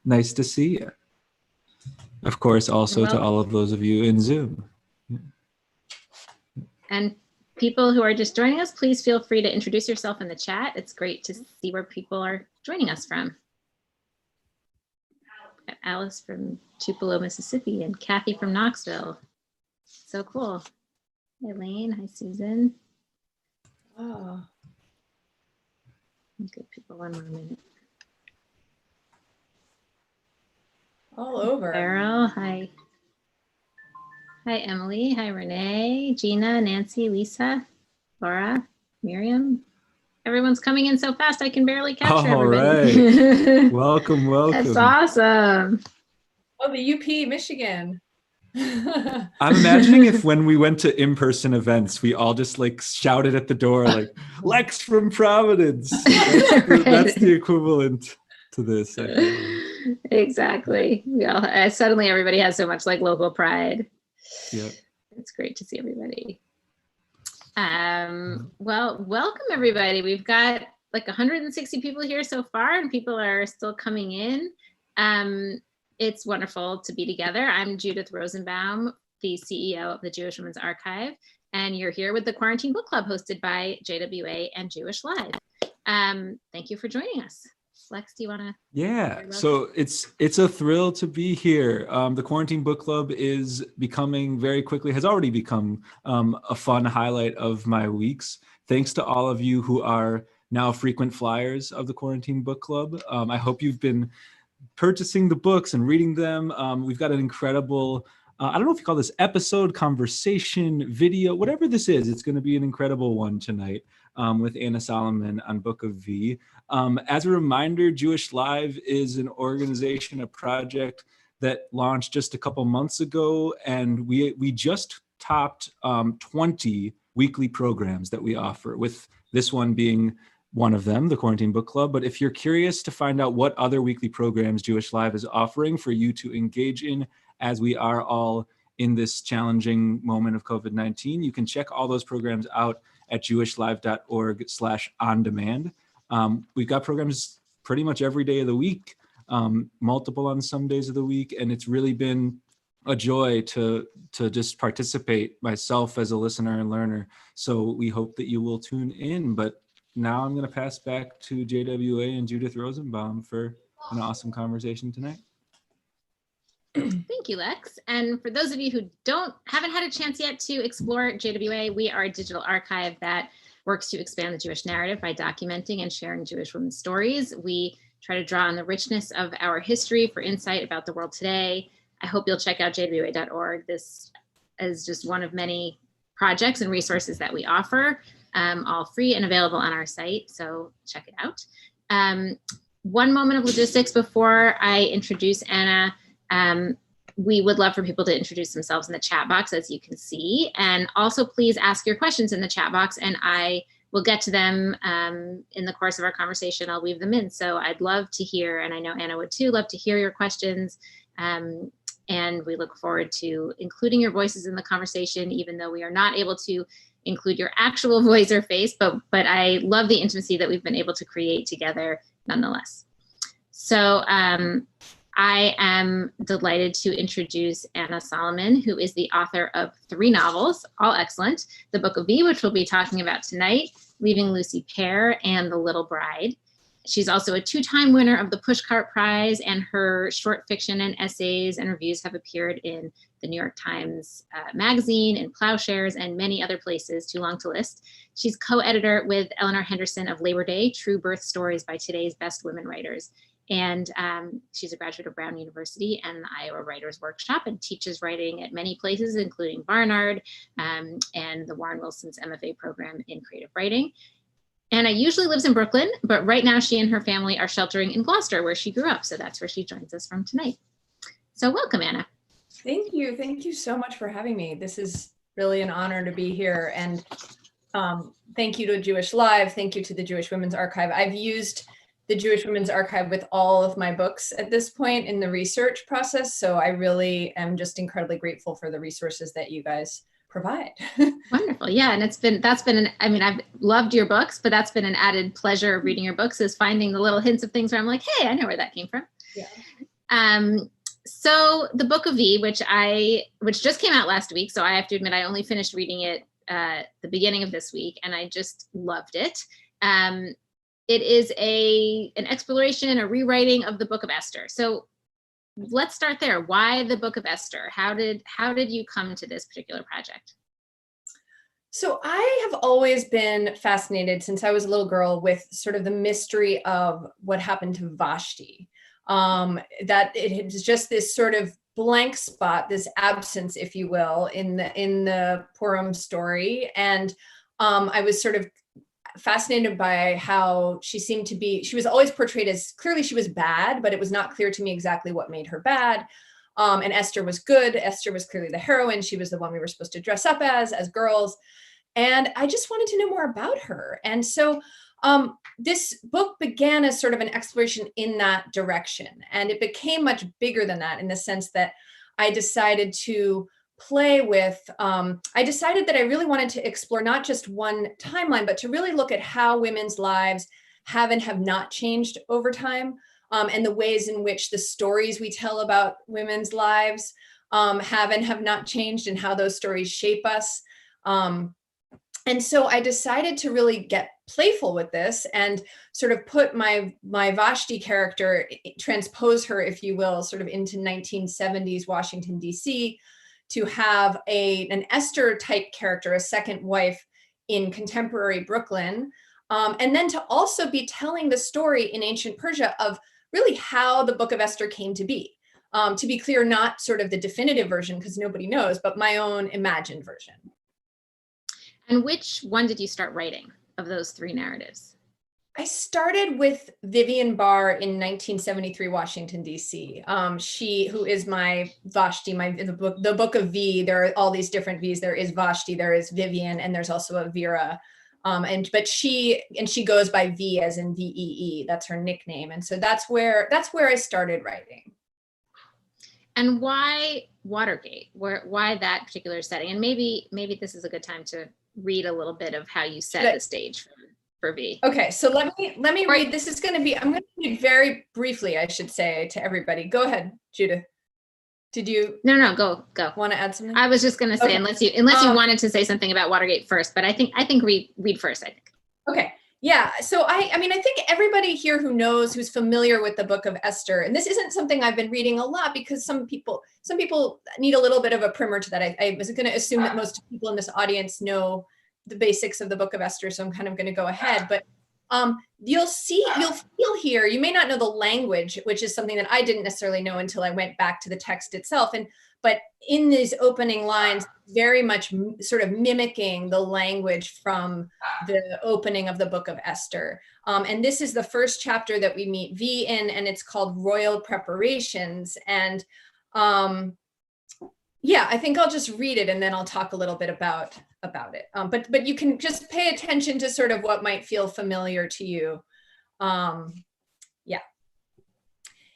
Nice to see you. Of course, also to all of those of you in Zoom. And people who are just joining us, please feel free to introduce yourself in the chat. It's great to see where people are joining us from. Alice from Tupelo, Mississippi, and Kathy from Knoxville. So cool. Hi, Elaine. Hi, Susan. Oh. Give people one more minute. All over. Carol, hi. Hi, Emily. Hi, Renee, Gina, Nancy, Lisa, Laura, Miriam. Everyone's coming in so fast, I can barely capture everybody. Right. Welcome. That's awesome. Oh, the UP, Michigan. I'm imagining if when we went to in-person events, we all just like shouted at the door, like, Lex from Providence. That's the equivalent to this. Exactly. Yeah. Suddenly everybody has so much like local pride. Yeah. It's great to see everybody. Well, welcome everybody. We've got like 160 people here so far, and people are still coming in. It's wonderful to be together. I'm Judith Rosenbaum, the CEO of the Jewish Women's Archive, and you're here with the Quarantine Book Club hosted by JWA and Jewish Live. Thank you for joining us. Lex, do you want to? Yeah, so it's a thrill to be here. The Quarantine Book Club is becoming has already become a fun highlight of my weeks. Thanks to all of you who are now frequent flyers of the Quarantine Book Club. I hope you've been purchasing the books and reading them. We've got an incredible, I don't know if you call this episode, conversation, video, whatever this is, it's going to be an incredible one tonight with Anna Solomon on Book of V. As a reminder, Jewish Live is an organization, a project that launched just a couple months ago, and we just topped 20 weekly programs that we offer, with this one being one of them, the Quarantine Book Club. But if you're curious to find out what other weekly programs Jewish Live is offering for you to engage in as we are all in this challenging moment of COVID-19, you can check all those programs out at jewishlive.org/on-demand. We've got programs pretty much every day of the week, multiple on some days of the week, and it's really been a joy to just participate myself as a listener and learner. So we hope that you will tune in. But now I'm going to pass back to JWA and Judith Rosenbaum for an awesome conversation tonight. Thank you, Lex. And for those of you who haven't had a chance yet to explore JWA, we are a digital archive that works to expand the Jewish narrative by documenting and sharing Jewish women's stories. We try to draw on the richness of our history for insight about the world today. I hope you'll check out jwa.org. This is just one of many projects and resources that we offer, all free and available on our site, so check it out. One moment of logistics before I introduce Anna. We would love for people to introduce themselves in the chat box, as you can see, and also please ask your questions in the chat box, and I will get to them in the course of our conversation. I'll weave them in. So I'd love to hear, and I know Anna would too, love to hear your questions. And we look forward to including your voices in the conversation, even though we are not able to include your actual voice or face, but I love the intimacy that we've been able to create together nonetheless. So I am delighted to introduce Anna Solomon, who is the author of 3 novels, all excellent: The Book of V, which we'll be talking about tonight, Leaving Lucy Pear, and The Little Bride. She's also a 2-time winner of the Pushcart Prize, and her short fiction and essays and reviews have appeared in the New York Times Magazine and Plowshares and many other places, too long to list. She's co-editor with Eleanor Henderson of Labor Day, True Birth Stories by Today's Best Women Writers. And she's a graduate of Brown University and the Iowa Writers Workshop, and teaches writing at many places, including Barnard and the Warren Wilson's MFA program in creative writing. Anna usually lives in Brooklyn, but right now she and her family are sheltering in Gloucester, where she grew up. So that's where she joins us from tonight. So welcome, Anna. Thank you. Thank you so much for having me. This is really an honor to be here. And thank you to Jewish Live. Thank you to the Jewish Women's Archive. I've used the Jewish Women's Archive with all of my books at this point in the research process. So I really am just incredibly grateful for the resources that you guys provide. Wonderful. Yeah. And I've loved your books, but that's been an added pleasure of reading your books, is finding the little hints of things where I'm like, hey, I know where that came from. Yeah. So the Book of V, which just came out last week, so I have to admit I only finished reading it the beginning of this week, and I just loved it. It is an exploration, a rewriting of the Book of Esther. So let's start there. Why the Book of Esther? How did you come to this particular project? So I have always been fascinated since I was a little girl with sort of the mystery of what happened to Vashti. That it was just this sort of blank spot, this absence, if you will, in the Purim story. And I was sort of fascinated by how she seemed to be, she was always portrayed as, clearly she was bad, but it was not clear to me exactly what made her bad. And Esther was good. Esther was clearly the heroine. She was the one we were supposed to dress up as girls. And I just wanted to know more about her. And so this book began as sort of an exploration in that direction. And it became much bigger than that in the sense that I decided to play with, I decided that I really wanted to explore not just one timeline, but to really look at how women's lives have and have not changed over time, and the ways in which the stories we tell about women's lives have and have not changed, and how those stories shape us. And so I decided to really get playful with this and sort of put my Vashti character, transpose her, if you will, sort of into 1970s Washington, D.C., to have an Esther type character, a second wife in contemporary Brooklyn. And then to also be telling the story in ancient Persia of really how the Book of Esther came to be. To be clear, not sort of the definitive version, because nobody knows, but my own imagined version. And which one did you start writing of those three narratives? I started with Vivian Barr in 1973, Washington, D.C. She, who is my Vashti, the book of V, there are all these different V's. There is Vashti, there is Vivian, and there's also a Vera. But she goes by V as in VEE, that's her nickname. And so that's where I started writing. And why Watergate? Why that particular setting? And maybe this is a good time to read a little bit of how you set the stage for V. Okay, so let me read. This is going to be, I'm going to read very briefly, I should say, to everybody. Go ahead, Judith. Did you? No, go. Want to add something? I was just going to say, okay. unless you wanted to say something about Watergate first, but I think read first, I think. Okay. Yeah. So I mean, I think everybody here who's familiar with the Book of Esther, and this isn't something I've been reading a lot because some people need a little bit of a primer to that. I was going to assume that most people in this audience know the basics of the Book of Esther, so I'm kind of going to go ahead. But you'll feel here, you may not know the language, which is something that I didn't necessarily know until I went back to the text itself. But in these opening lines, very much sort of mimicking the language from the opening of the Book of Esther. And this is the first chapter that we meet V in, and it's called Royal Preparations. And yeah, I think I'll just read it and then I'll talk a little bit about it. But you can just pay attention to sort of what might feel familiar to you. Yeah.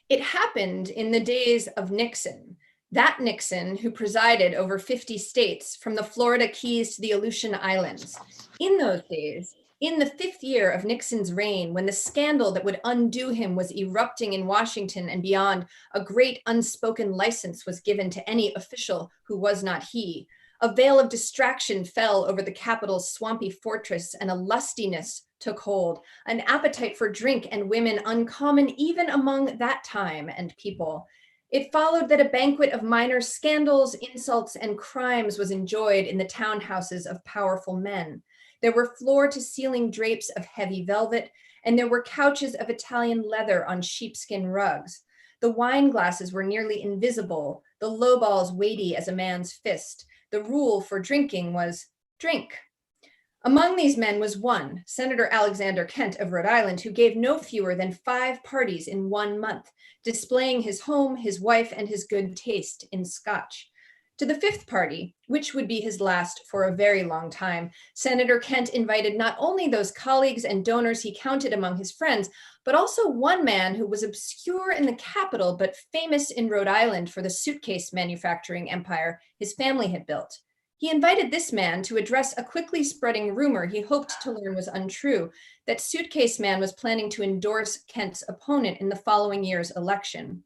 It happened in the days of Nixon. That Nixon who presided over 50 states from the Florida Keys to the Aleutian Islands. In those days, in the 5th year of Nixon's reign, when the scandal that would undo him was erupting in Washington and beyond, a great unspoken license was given to any official who was not he. A veil of distraction fell over the capital's swampy fortress, and a lustiness took hold, an appetite for drink and women uncommon even among that time and people. It followed that a banquet of minor scandals, insults, and crimes was enjoyed in the townhouses of powerful men. There were floor-to-ceiling drapes of heavy velvet, and there were couches of Italian leather on sheepskin rugs. The wine glasses were nearly invisible, the lowballs weighty as a man's fist. The rule for drinking was drink. Among these men was one, Senator Alexander Kent of Rhode Island, who gave no fewer than 5 parties in 1 month, displaying his home, his wife, and his good taste in Scotch. To the 5th party, which would be his last for a very long time, Senator Kent invited not only those colleagues and donors he counted among his friends, but also one man who was obscure in the capital, but famous in Rhode Island for the suitcase manufacturing empire his family had built. He invited this man to address a quickly spreading rumor he hoped to learn was untrue, that Suitcase Man was planning to endorse Kent's opponent in the following year's election.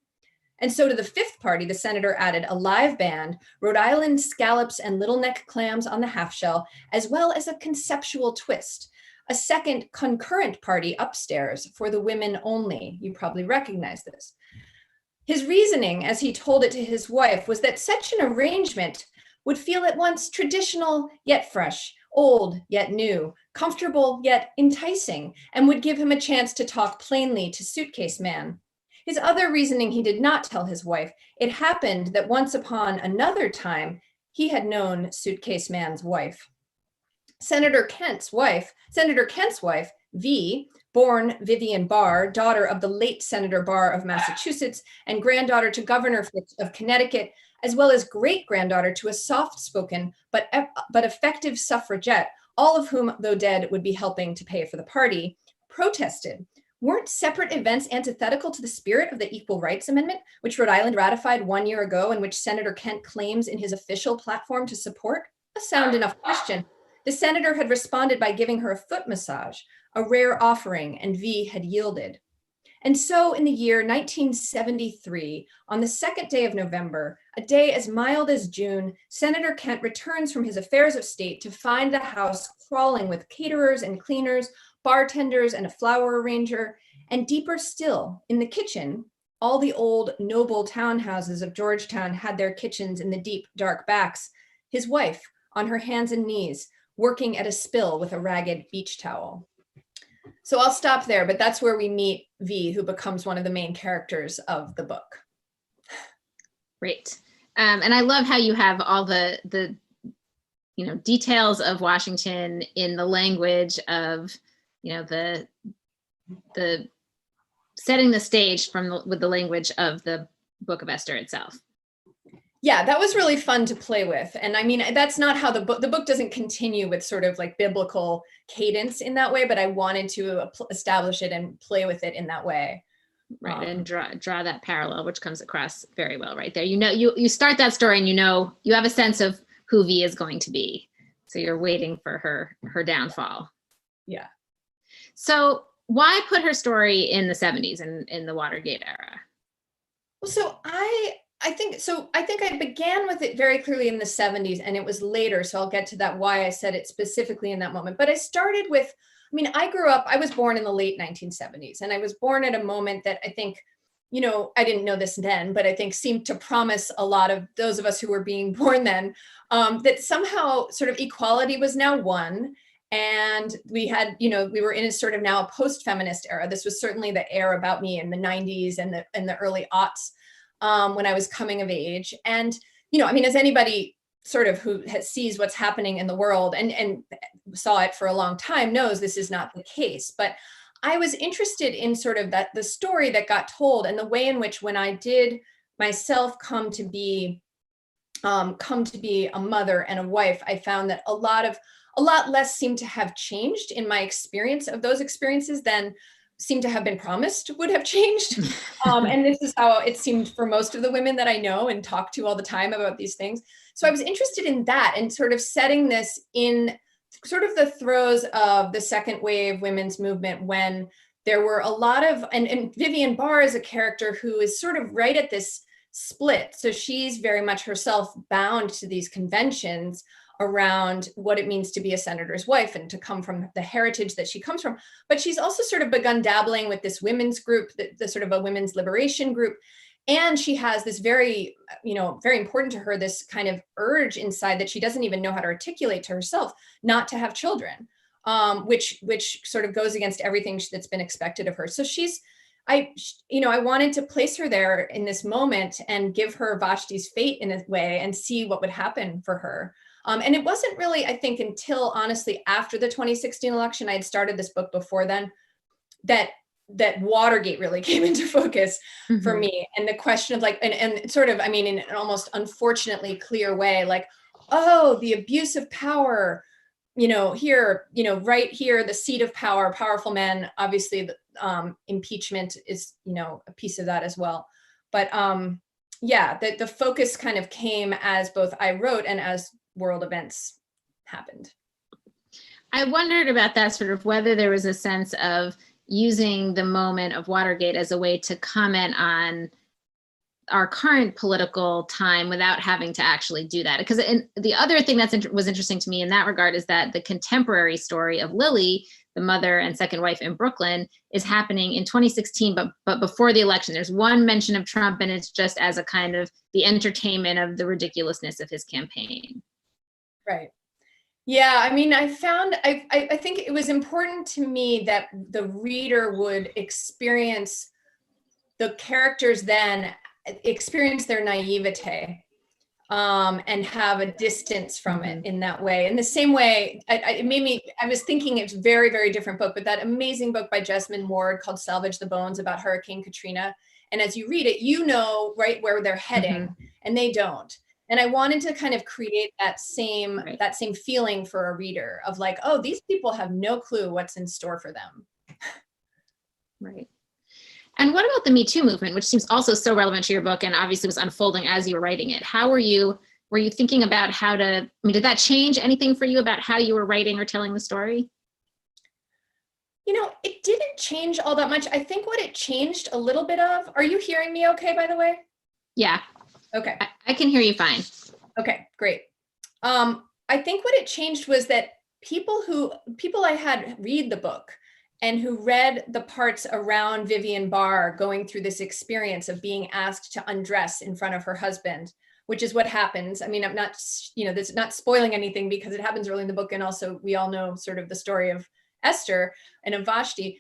And so to the fifth party, the senator added a live band, Rhode Island scallops and little neck clams on the half shell, as well as a conceptual twist. A second concurrent party upstairs for the women only. You probably recognize this. His reasoning, as he told it to his wife, was that such an arrangement would feel at once traditional yet fresh, old yet new, comfortable yet enticing, and would give him a chance to talk plainly to Suitcase Man. His other reasoning he did not tell his wife. It happened that once upon another time, he had known Suitcase Man's wife. Senator Kent's wife, V, born Vivian Barr, daughter of the late Senator Barr of Massachusetts and granddaughter to Governor Fitz of Connecticut, as well as great-granddaughter to a soft-spoken but effective suffragette, all of whom, though dead, would be helping to pay for the party, protested. Weren't separate events antithetical to the spirit of the Equal Rights Amendment, which Rhode Island ratified 1 year ago and which Senator Kent claims in his official platform to support? A sound enough question. The senator had responded by giving her a foot massage, a rare offering, and V had yielded. And so in the year 1973, on the second day of November, a day as mild as June, Senator Kent returns from his affairs of state to find the house crawling with caterers and cleaners, bartenders and a flower arranger, and deeper still, in the kitchen, all the old noble townhouses of Georgetown had their kitchens in the deep, dark backs, his wife on her hands and knees, working at a spill with a ragged beach towel. So I'll stop there, but that's where we meet V, who becomes one of the main characters of the book. Great. And I love how you have all the details of Washington in the language of, the setting the stage with the language of the Book of Esther itself. Yeah, that was really fun to play with. And I mean, that's not how the book doesn't continue with sort of like biblical cadence in that way, but I wanted to establish it and play with it in that way. Right, and draw that parallel, which comes across very well right there. You start that story and you have a sense of who V is going to be. So you're waiting for her downfall. Yeah. So why put her story in the 70s and in the Watergate era? Well, so I think I began with it very clearly in the 70s and it was later. So I'll get to that, why I said it specifically in that moment. But I started with, I was born in the late 1970s and I was born at a moment that I think, I didn't know this then, but I think seemed to promise a lot of those of us who were being born then, that somehow sort of equality was now won. And we had, we were in a sort of now a post-feminist era. This was certainly the era about me in the 90s and the early aughts. When I was coming of age. And, as anybody sort of who sees what's happening in the world and saw it for a long time knows this is not the case. But I was interested in sort of the story that got told and the way in which when I did myself come to be a mother and a wife, I found that a lot less seemed to have changed in my experience of those experiences than seemed to have been promised would have changed. And this is how it seemed for most of the women that I know and talk to all the time about these things. So I was interested in that and sort of setting this in sort of the throes of the second wave women's movement when there were a lot of, and Vivian Barr is a character who is sort of right at this split. So she's very much herself bound to these conventions around what it means to be a senator's wife and to come from the heritage that she comes from. But she's also sort of begun dabbling with this women's group, the sort of a women's liberation group. And she has this very, very important to her, this kind of urge inside that she doesn't even know how to articulate to herself, not to have children, which sort of goes against everything that's been expected of her. So I wanted to place her there in this moment and give her Vashti's fate in a way and see what would happen for her. And it wasn't really, I think, until honestly after the 2016 election, I had started this book before then, that Watergate really came into focus for me. And the question of and sort of, in an almost unfortunately clear way, the abuse of power, here, right here, the seat of power, powerful men, obviously the impeachment is, a piece of that as well. But the focus kind of came as both I wrote and as world events happened. I wondered about that, sort of whether there was a sense of using the moment of Watergate as a way to comment on our current political time without having to actually do that. Because the other thing was interesting to me in that regard is that the contemporary story of Lily, the mother and second wife in Brooklyn, is happening in 2016, but before the election. There's one mention of Trump, and it's just as a kind of the entertainment of the ridiculousness of his campaign. Right. Yeah, I mean, I think it was important to me that the reader would experience the characters then experience their naivete and have a distance from it in that way. In the same way, I was thinking it's a very, very different book, but that amazing book by Jesmyn Ward called Salvage the Bones about Hurricane Katrina. And as you read it, you know right where they're heading and they don't. And I wanted to kind of create that same feeling for a reader of like, oh, these people have no clue what's in store for them. Right. And what about the Me Too movement, which seems also so relevant to your book and obviously was unfolding as you were writing it? How were you thinking about did that change anything for you about how you were writing or telling the story? You know, it didn't change all that much. I think what it changed a little bit of, are you hearing me okay, by the way? Yeah. Okay. I can hear you fine. Okay, great. I think what it changed was that people I had read the book and who read the parts around Vivian Barr going through this experience of being asked to undress in front of her husband, which is what happens. I mean, I'm not, this is not spoiling anything because it happens early in the book. And also we all know sort of the story of Esther and of Vashti.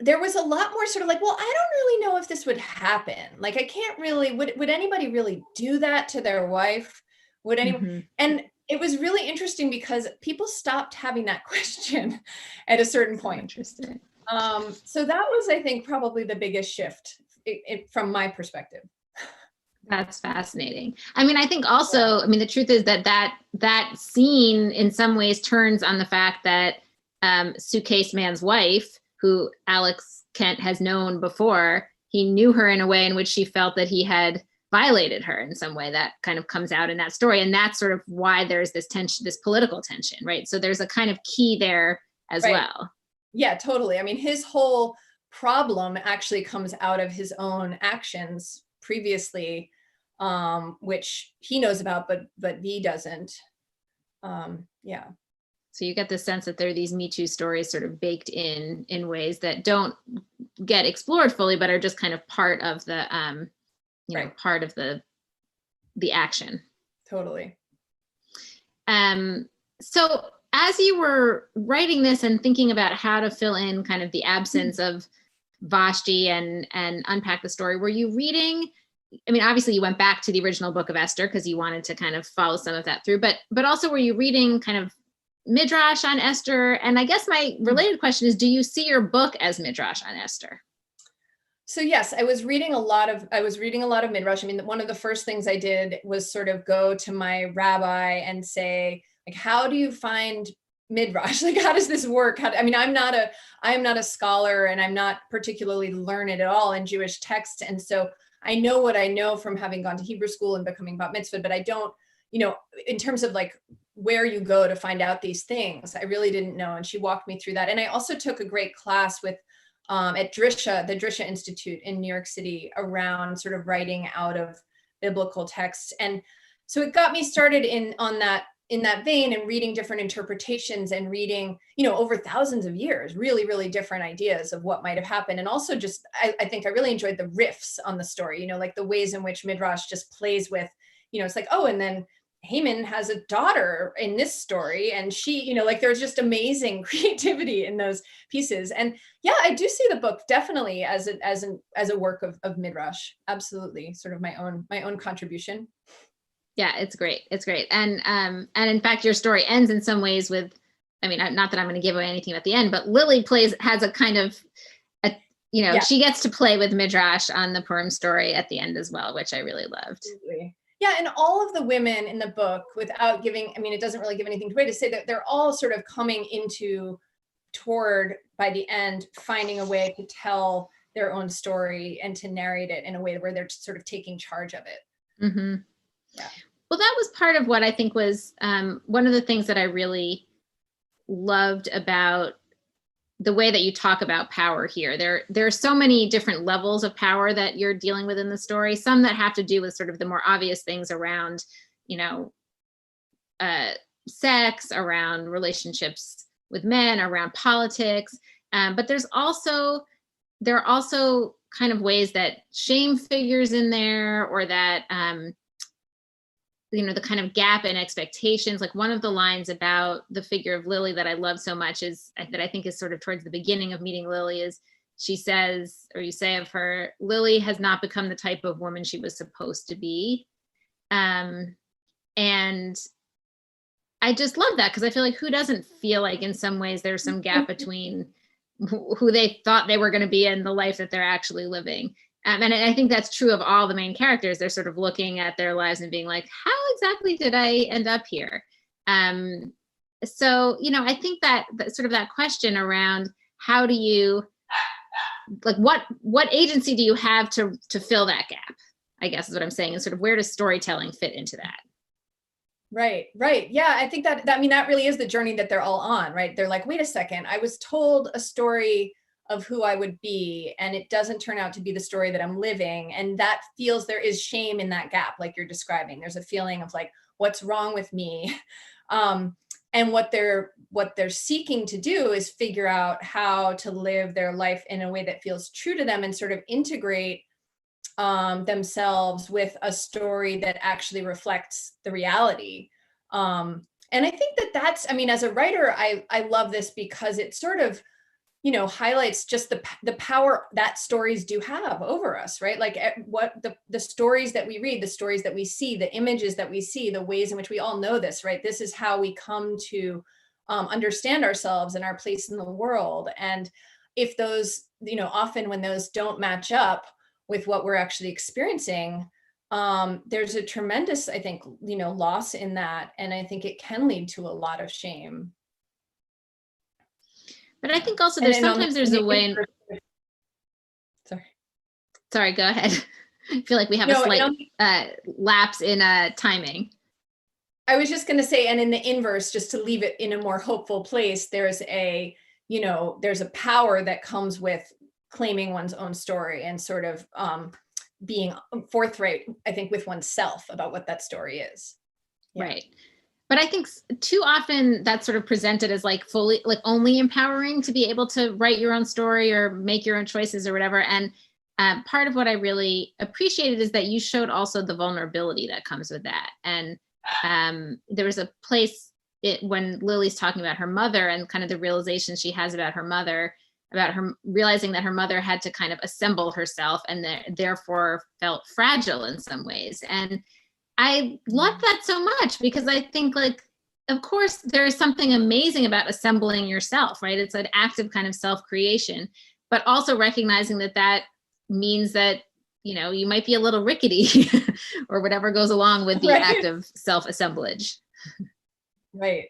There was a lot more sort of like, well, I don't really know if this would happen. Like, I can't really, would anybody really do that to their wife? Would anyone? And it was really interesting because people stopped having that question at a certain point. Interesting. So that was, I think, probably the biggest shift from my perspective. That's fascinating. I mean, I think also, the truth is that scene in some ways turns on the fact that Suitcase Man's wife, who Alex Kent has known before, he knew her in a way in which she felt that he had violated her in some way. That kind of comes out in that story. And that's sort of why there's this tension, this political tension, right? So there's a kind of key there as well. Yeah, totally. I mean, his whole problem actually comes out of his own actions previously, which he knows about, but V doesn't. Yeah. So you get the sense that there are these Me Too stories sort of baked in ways that don't get explored fully, but are just kind of part of the, part of the action. Totally. So as you were writing this and thinking about how to fill in kind of the absence of Vashti and unpack the story, were you reading? I mean, obviously you went back to the original book of Esther because you wanted to kind of follow some of that through, but also were you reading kind of Midrash on Esther? And I guess my related question is, do you see your book as Midrash on Esther? So yes, I was reading a lot of Midrash. I mean, one of the first things I did was sort of go to my rabbi and say, like, how do you find Midrash? Like, how does this work? I am not a scholar and I'm not particularly learned at all in Jewish text. And so I know what I know from having gone to Hebrew school and becoming bat mitzvah, but I don't, in terms of like where you go to find out these things, I really didn't know. And she walked me through that. And I also took a great class with at Drisha, the Drisha Institute in New York City, around sort of writing out of biblical texts. And so it got me started in that vein and reading different interpretations and reading, over thousands of years, really, really different ideas of what might have happened. And also just, I think I really enjoyed the riffs on the story, like the ways in which Midrash just plays with, it's like, oh, and then Haman has a daughter in this story, and she, like there's just amazing creativity in those pieces. And yeah, I do see the book definitely as a work of Midrash. Absolutely, sort of my own contribution. Yeah, it's great. It's great. And in fact, your story ends in some ways with, not that I'm going to give away anything at the end, but Lily has a kind of, she gets to play with Midrash on the Purim story at the end as well, which I really loved. Absolutely. Yeah, and all of the women in the book, without giving, it doesn't really give anything away to say that they're all sort of coming toward, by the end, finding a way to tell their own story and to narrate it in a way where they're sort of taking charge of it. Mm-hmm. Yeah. Well, that was part of what I think was one of the things that I really loved about the way that you talk about power here. There are so many different levels of power that you're dealing with in the story. Some that have to do with sort of the more obvious things around, sex, around relationships with men, around politics. But there are also kind of ways that shame figures in there, or that the kind of gap in expectations. Like one of the lines about the figure of Lily that I love so much is that I think is sort of towards the beginning of meeting Lily, is she says, or you say of her, Lily has not become the type of woman she was supposed to be. And I just love that, because I feel like who doesn't feel like in some ways there's some gap between who they thought they were going to be and the life that they're actually living. And I think that's true of all the main characters. They're sort of looking at their lives and being like, how exactly did I end up here? So, I think that sort of that question around how do you, like, what agency do you have to fill that gap, I guess is what I'm saying, and sort of where does storytelling fit into that? Right. Yeah, I think that really is the journey that they're all on, right? They're like, wait a second, I was told a story of who I would be, and it doesn't turn out to be the story that I'm living. And that feels, there is shame in that gap, like you're describing. There's a feeling of like, what's wrong with me? And what they're seeking to do is figure out how to live their life in a way that feels true to them, and sort of integrate themselves with a story that actually reflects the reality. And I think that's, as a writer, I love this because it sort of, highlights just the power that stories do have over us, right? Like what the stories that we read, the stories that we see, the images that we see, the ways in which we all know this, right? This is how we come to understand ourselves and our place in the world. And if those, often when those don't match up with what we're actually experiencing, there's a tremendous, I think, loss in that. And I think it can lead to a lot of shame. But I think also there's a way. Sorry, go ahead. I feel like we have a slight lapse in timing. I was just going to say, and in the inverse, just to leave it in a more hopeful place, there's a power that comes with claiming one's own story and sort of being forthright, I think, with oneself about what that story is. Yeah. Right. But I think too often that's sort of presented as like fully, like only empowering to be able to write your own story or make your own choices or whatever. And part of what I really appreciated is that you showed also the vulnerability that comes with that. And there was a place when Lily's talking about her mother and kind of the realization she has about her mother, about her realizing that her mother had to kind of assemble herself and therefore felt fragile in some ways. And I love that so much, because I think, like, of course, there is something amazing about assembling yourself, right? It's an act of kind of self-creation, but also recognizing that means that, you might be a little rickety or whatever goes along with the act of self-assemblage. Right.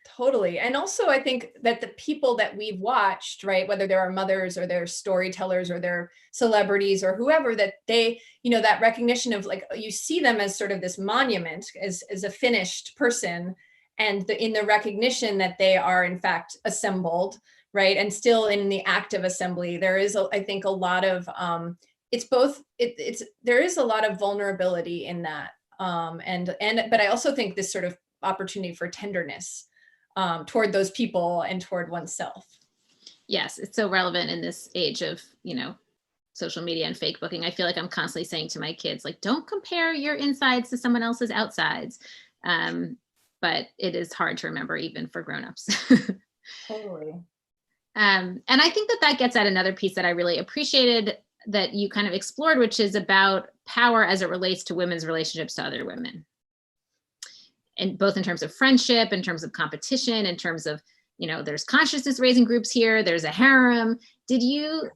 Totally. And also, I think that the people that we've watched, right, whether they're our mothers or they're storytellers or they're celebrities or whoever, that they, that recognition of, like, you see them as sort of this monument, as a finished person, and in the recognition that they are in fact assembled, right, and still in the act of assembly, there is, I think, a lot of, there is a lot of vulnerability in that. But I also think this sort of opportunity for tenderness toward those people and toward oneself. Yes, it's so relevant in this age of, social media and fake booking. I feel like I'm constantly saying to my kids, like, don't compare your insides to someone else's outsides. But it is hard to remember even for grownups. Totally. And I think that gets at another piece that I really appreciated that you kind of explored, which is about power as it relates to women's relationships to other women. And both in terms of friendship, in terms of competition, in terms of, there's consciousness raising groups here, there's a harem.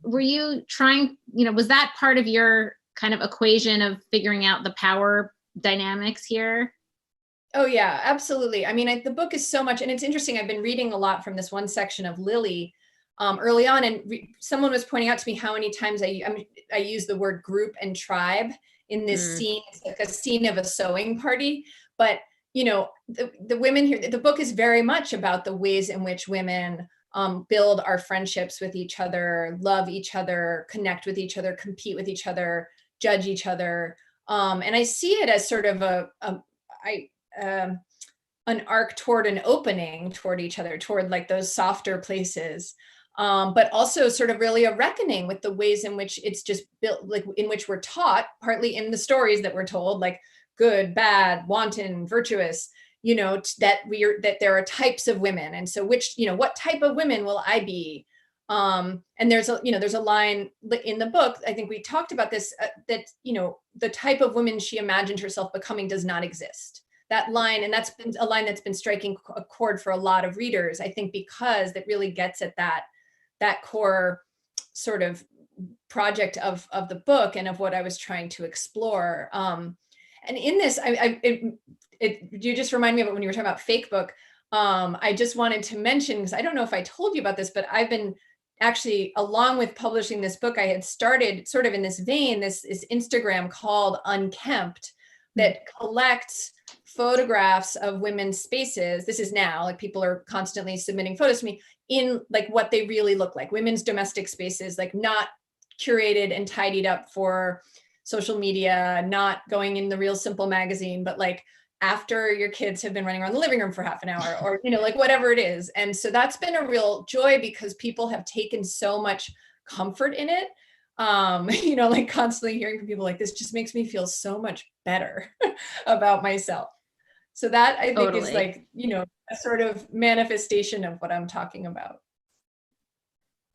Were you trying, was that part of your kind of equation of figuring out the power dynamics here? Oh yeah, absolutely. The book is so much, and it's interesting. I've been reading a lot from this one section of Lily early on, and someone was pointing out to me how many times I use the word group and tribe in this scene. It's like a scene of a sewing party, but the women here, the book is very much about the ways in which women build our friendships with each other, love each other, connect with each other, compete with each other, judge each other. And I see it as sort of an arc toward an opening toward each other, toward like those softer places. But also sort of really a reckoning with the ways in which it's just built, like in which we're taught, partly in the stories that we're told, like good, bad, wanton, virtuous, that there are types of women. And so what type of women will I be? And there's a line in the book, I think we talked about this, that, the type of woman she imagined herself becoming does not exist. That line, and that's been a line that's been striking a chord for a lot of readers, I think, because it really gets at that core sort of project of the book and of what I was trying to explore. And in this, you just remind me of it when you were talking about fake book. I just wanted to mention, because I don't know if I told you about this, but I've been actually, along with publishing this book, I had started sort of in this vein, this Instagram called Unkempt that collects photographs of women's spaces. This is now, like, people are constantly submitting photos to me in like what they really look like, women's domestic spaces, like not curated and tidied up for social media, not going in the Real Simple magazine, but like after your kids have been running around the living room for half an hour, or, like whatever it is. And so that's been a real joy, because people have taken so much comfort in it. Like constantly hearing from people like, this just makes me feel so much better about myself. So that, I think, is like, a sort of manifestation of what I'm talking about.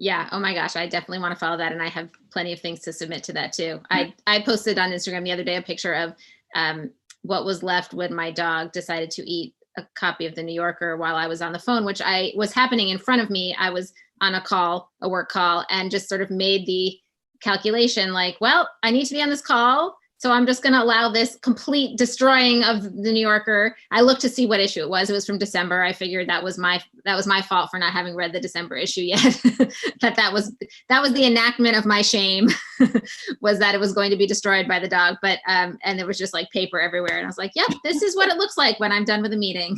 Yeah. Oh my gosh. I definitely want to follow that. And I have plenty of things to submit to that too. I posted on Instagram the other day a picture of what was left when my dog decided to eat a copy of the New Yorker while I was on the phone, which was happening in front of me. I was on a work call, and just sort of made the calculation like, well, I need to be on this call, so I'm just going to allow this complete destroying of the New Yorker. I looked to see what issue it was. It was from December. I figured that was my fault for not having read the December issue yet. that was the enactment of my shame, was that it was going to be destroyed by the dog. But and there was just like paper everywhere, and I was like, yep, this is what it looks like when I'm done with a meeting.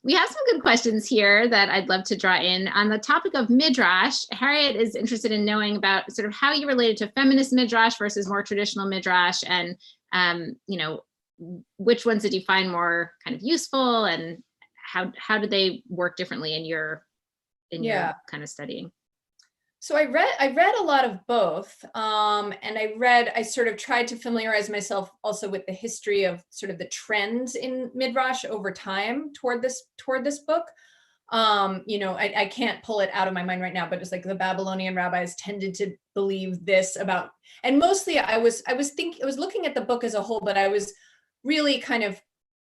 We have some good questions here that I'd love to draw in. On the topic of Midrash, Harriet is interested in knowing about sort of how you related to feminist Midrash versus more traditional Midrash, and which ones did you find more kind of useful, and how did they work differently in your kind of studying? So I read a lot of both, and I sort of tried to familiarize myself also with the history of sort of the trends in Midrash over time toward this book. I can't pull it out of my mind right now, but it's like the Babylonian rabbis tended to believe this about, and mostly I was looking at the book as a whole, but I was really kind of,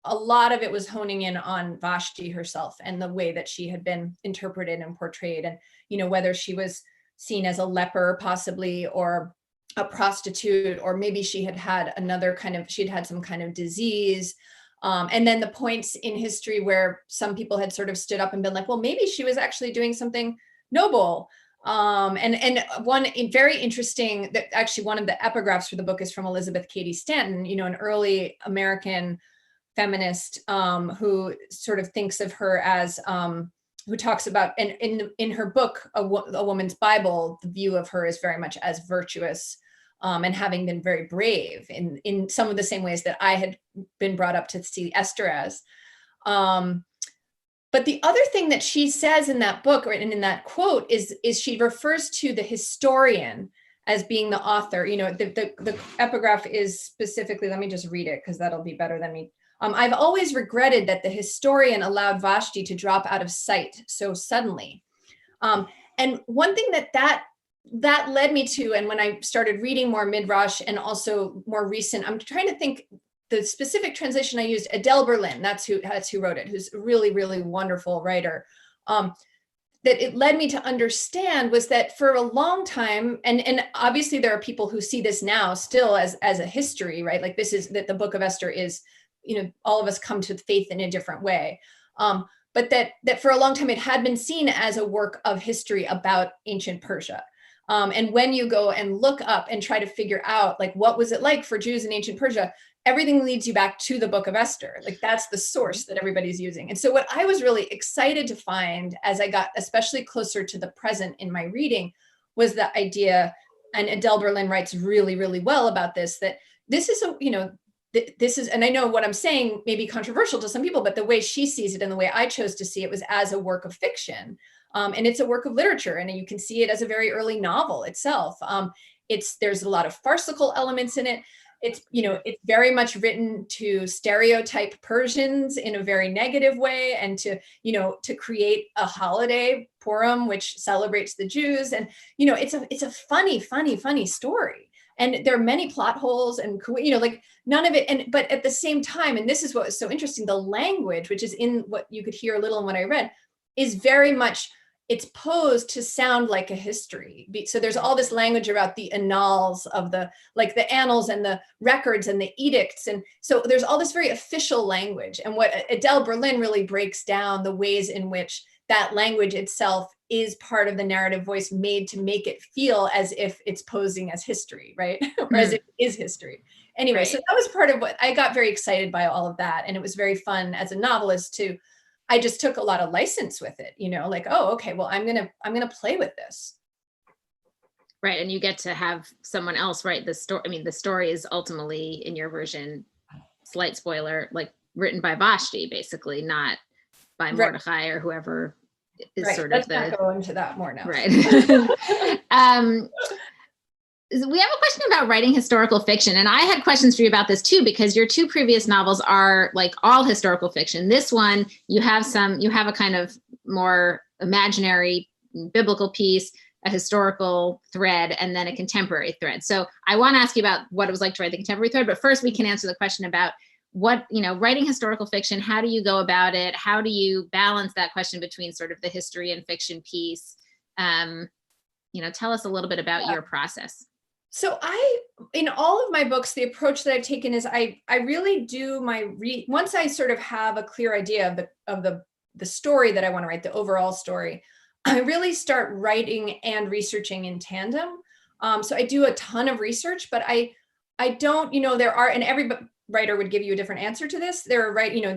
a lot of it was honing in on Vashti herself and the way that she had been interpreted and portrayed, and whether she was seen as a leper possibly, or a prostitute, or maybe she'd had some kind of disease. And then the points in history where some people had sort of stood up and been like, well, maybe she was actually doing something noble. And one very interesting, that actually one of the epigraphs for the book is from Elizabeth Cady Stanton, an early American feminist who sort of thinks of her as, who talks about, and in her book, A Woman's Bible, the view of her is very much as virtuous, and having been very brave in some of the same ways that I had been brought up to see Esther as. But the other thing that she says in that book, or in that quote, is she refers to the historian as being the author. The epigraph is specifically, let me just read it because that'll be better than me. I've always regretted that the historian allowed Vashti to drop out of sight so suddenly. And one thing that led me to, and when I started reading more Midrash and also more recent, I'm trying to think the specific translation I used, Adele Berlin, that's who wrote it, who's a really, really wonderful writer. That it led me to understand was that for a long time, and obviously there are people who see this now still as a history, right? Like this is, that the book of Esther is, all of us come to faith in a different way. But that for a long time, it had been seen as a work of history about ancient Persia. And when you go and look up and try to figure out like what was it like for Jews in ancient Persia, everything leads you back to the Book of Esther. Like that's the source that everybody's using. And so what I was really excited to find as I got especially closer to the present in my reading was the idea, and Adele Berlin writes really, really well about this, that this is a, this is, and I know what I'm saying may be controversial to some people, but the way she sees it and the way I chose to see it was as a work of fiction. And it's a work of literature, and you can see it as a very early novel itself. There's a lot of farcical elements in it. It's very much written to stereotype Persians in a very negative way, and to create a holiday, Purim, which celebrates the Jews. And, it's a funny story. And there are many plot holes and, like none of it. But at the same time, and this is what was so interesting, the language, which is in what you could hear a little in what I read, is very much, it's posed to sound like a history. So there's all this language about the annals of the annals and the records and the edicts. And so there's all this very official language. And what Adele Berlin really breaks down the ways in which that language itself is part of the narrative voice, made to make it feel as if it's posing as history, right? Or as if it is history. Anyway, right. So that was part of what I got very excited by, all of that. And it was very fun as a novelist I just took a lot of license with it, like, oh, okay, well, I'm gonna play with this. Right, and you get to have someone else write the story. I mean, the story is ultimately, in your version, slight spoiler, like written by Vashti, basically, not by Mordecai or whoever is sort of the. Let's not go into that more now. Right. We have a question about writing historical fiction, and I had questions for you about this too, because your two previous novels are like all historical fiction. This one, you have a kind of more imaginary biblical piece, a historical thread, and then a contemporary thread. So I want to ask you about what it was like to write the contemporary thread, but first we can answer the question about what, writing historical fiction, how do you go about it? How do you balance that question between sort of the history and fiction piece? Tell us a little bit about your process. So in all of my books, the approach that I've taken is I really do once I sort of have a clear idea of the story that I want to write, the overall story, I really start writing and researching in tandem. So I do a ton of research, but I don't, and every writer would give you a different answer to this. There are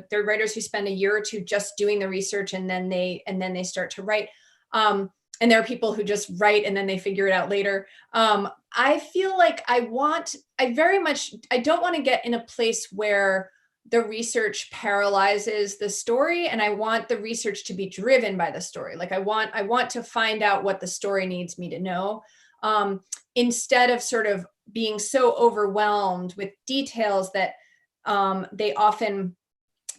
there are writers who spend a year or two just doing the research and then they start to write. And there are people who just write and then they figure it out later. I feel like I don't want to get in a place where the research paralyzes the story, and I want the research to be driven by the story. Like I want to find out what the story needs me to know, instead of sort of being so overwhelmed with details that they often